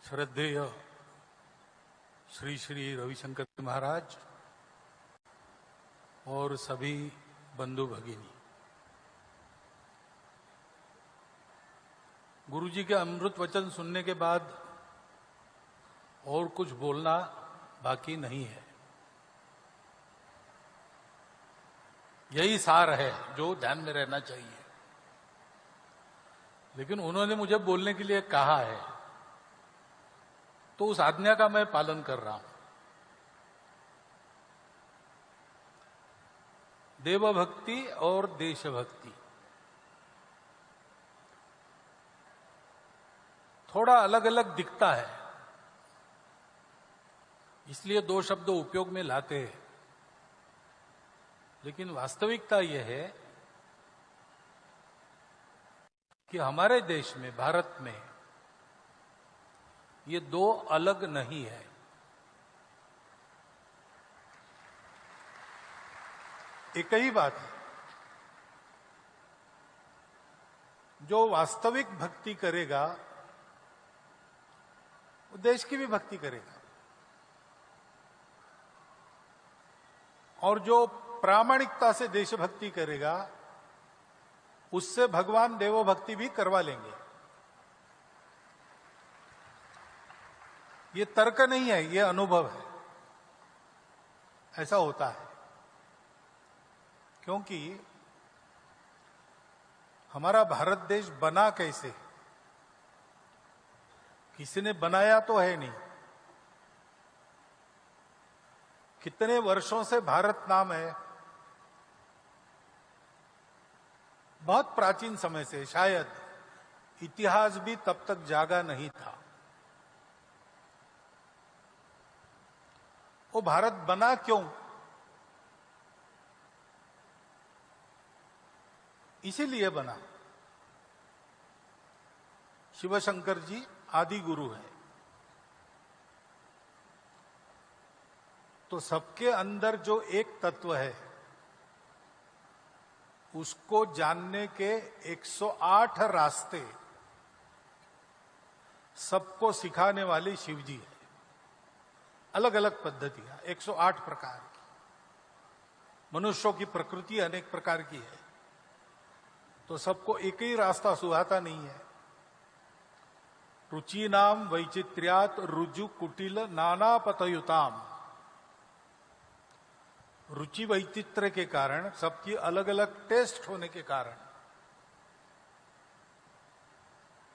श्रद्धेय श्री श्री रविशंकर महाराज और सभी बंधु भगिनी, गुरुजी के अमृत वचन सुनने के बाद और कुछ बोलना बाकी नहीं है। यही सार है जो ध्यान में रहना चाहिए। लेकिन उन्होंने मुझे बोलने के लिए कहा है तो उस आज्ञा का मैं पालन कर रहा हूं। देवभक्ति और देशभक्ति थोड़ा अलग अलग दिखता है, इसलिए दो शब्द उपयोग में लाते हैं। लेकिन वास्तविकता यह है कि हमारे देश में, भारत में, ये दो अलग नहीं है। एक ही बात है। जो वास्तविक भक्ति करेगा वो देश की भी भक्ति करेगा, और जो प्रामाणिकता से देशभक्ति करेगा उससे भगवान देवभक्ति भी करवा लेंगे। ये तर्क नहीं है, ये अनुभव है। ऐसा होता है क्योंकि हमारा भारत देश बना कैसे, किसी ने बनाया तो है नहीं। कितने वर्षों से भारत नाम है, बहुत प्राचीन समय से, शायद इतिहास भी तब तक जागा नहीं था। वो भारत बना क्यों? इसीलिए बना। शिव शंकर जी आदि गुरु है, तो सबके अंदर जो एक तत्व है उसको जानने के 108 रास्ते सबको सिखाने वाले शिव जी है। अलग अलग पद्धतियां, 108 प्रकार की। मनुष्यों की प्रकृति अनेक प्रकार की है, तो सबको एक ही रास्ता सुहाता नहीं है। रुचि नाम वैचित्र्यात रुजु कुटिल नाना पतयुताम। रुचि वैचित्र्य के कारण, सबकी अलग अलग टेस्ट होने के कारण,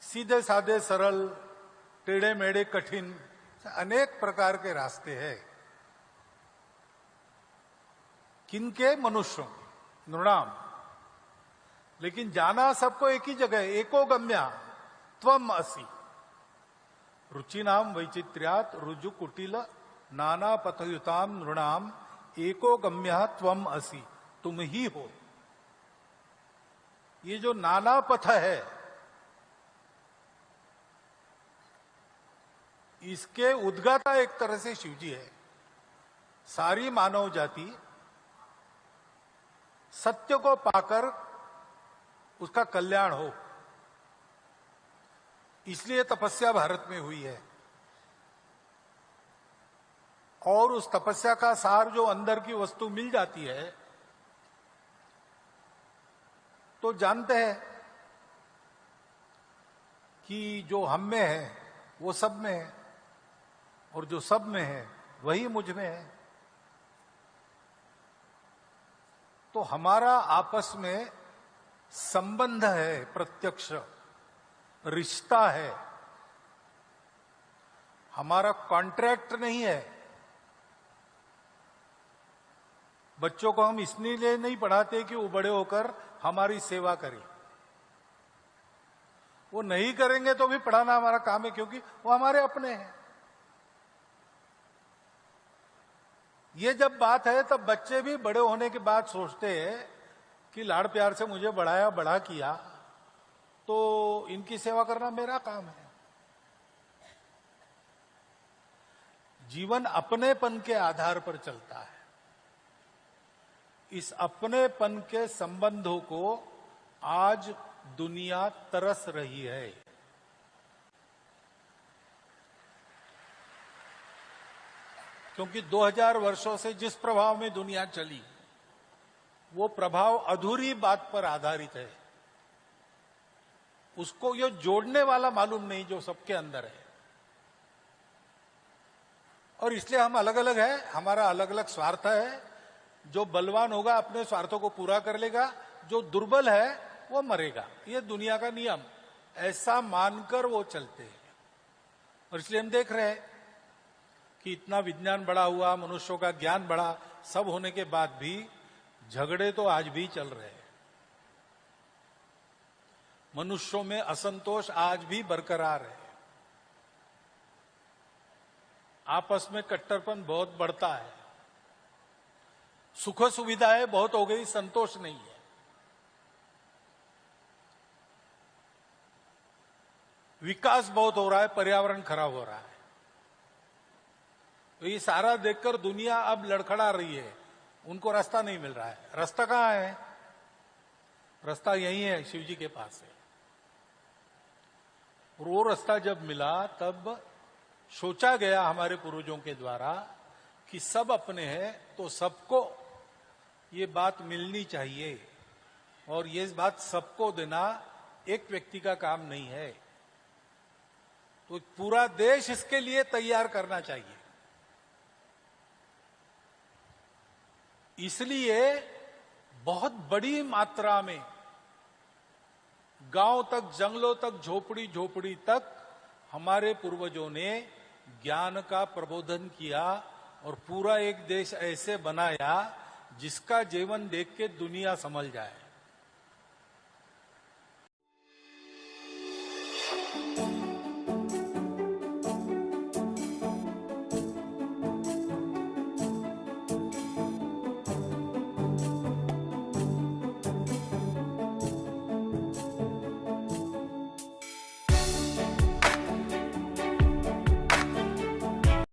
सीधे साधे सरल, टेढ़े मेढ़े कठिन, अनेक प्रकार के रास्ते हैं। किनके? मनुष्यों के, नृणाम। लेकिन जाना सबको एक ही जगह, एको गम्या त्वम असि। रुचि नाम वैचित्र्यात रुजु कुटिल नाना पथयुताम नृणाम एको गम्या त्वम असि। तुम ही हो। ये जो नाना पथ है, इसके उद्गाता एक तरह से शिवजी है। सारी मानव जाति सत्य को पाकर उसका कल्याण हो, इसलिए तपस्या भारत में हुई है। और उस तपस्या का सार जो अंदर की वस्तु मिल जाती है, तो जानते हैं कि जो हम में है वो सब में है, और जो सब में है वही मुझ में है। तो हमारा आपस में संबंध है, प्रत्यक्ष रिश्ता है, हमारा कॉन्ट्रैक्ट नहीं है। बच्चों को हम इसलिए नहीं पढ़ाते कि वो बड़े होकर हमारी सेवा करें। वो नहीं करेंगे तो भी पढ़ाना हमारा काम है, क्योंकि वो हमारे अपने हैं। ये जब बात है तब बच्चे भी बड़े होने के बाद सोचते हैं कि लाड़ प्यार से मुझे बढ़ाया, बड़ा किया, तो इनकी सेवा करना मेरा काम है। जीवन अपनेपन के आधार पर चलता है। इस अपनेपन के संबंधों को आज दुनिया तरस रही है। क्योंकि 2000 वर्षों से जिस प्रभाव में दुनिया चली, वो प्रभाव अधूरी बात पर आधारित है। उसको ये जोड़ने वाला मालूम नहीं जो सबके अंदर है। और इसलिए हम अलग अलग है, हमारा अलग अलग स्वार्थ है। जो बलवान होगा अपने स्वार्थों को पूरा कर लेगा, जो दुर्बल है वो मरेगा। ये दुनिया का नियम, ऐसा मानकर वो चलते हैं। और इसलिए हम देख रहे हैं कि इतना विज्ञान बढ़ा हुआ, मनुष्यों का ज्ञान बढ़ा, सब होने के बाद भी झगड़े तो आज भी चल रहे हैं। मनुष्यों में असंतोष आज भी बरकरार है। आपस में कट्टरपन बहुत बढ़ता है। सुख सुविधाएं बहुत हो गई, संतोष नहीं है। विकास बहुत हो रहा है, पर्यावरण खराब हो रहा है। तो ये सारा देखकर दुनिया अब लड़खड़ा रही है। उनको रास्ता नहीं मिल रहा है। रास्ता कहां है? रास्ता यही है, शिव जी के पास है। और वो रास्ता जब मिला तब सोचा गया हमारे पूर्वजों के द्वारा कि सब अपने हैं तो सबको ये बात मिलनी चाहिए। और ये बात सबको देना एक व्यक्ति का काम नहीं है, तो पूरा देश इसके लिए तैयार करना चाहिए। इसलिए बहुत बड़ी मात्रा में गांव तक, जंगलों तक, झोपड़ी झोपड़ी तक हमारे पूर्वजों ने ज्ञान का प्रबोधन किया और पूरा एक देश ऐसे बनाया जिसका जीवन देख के दुनिया समझ जाए।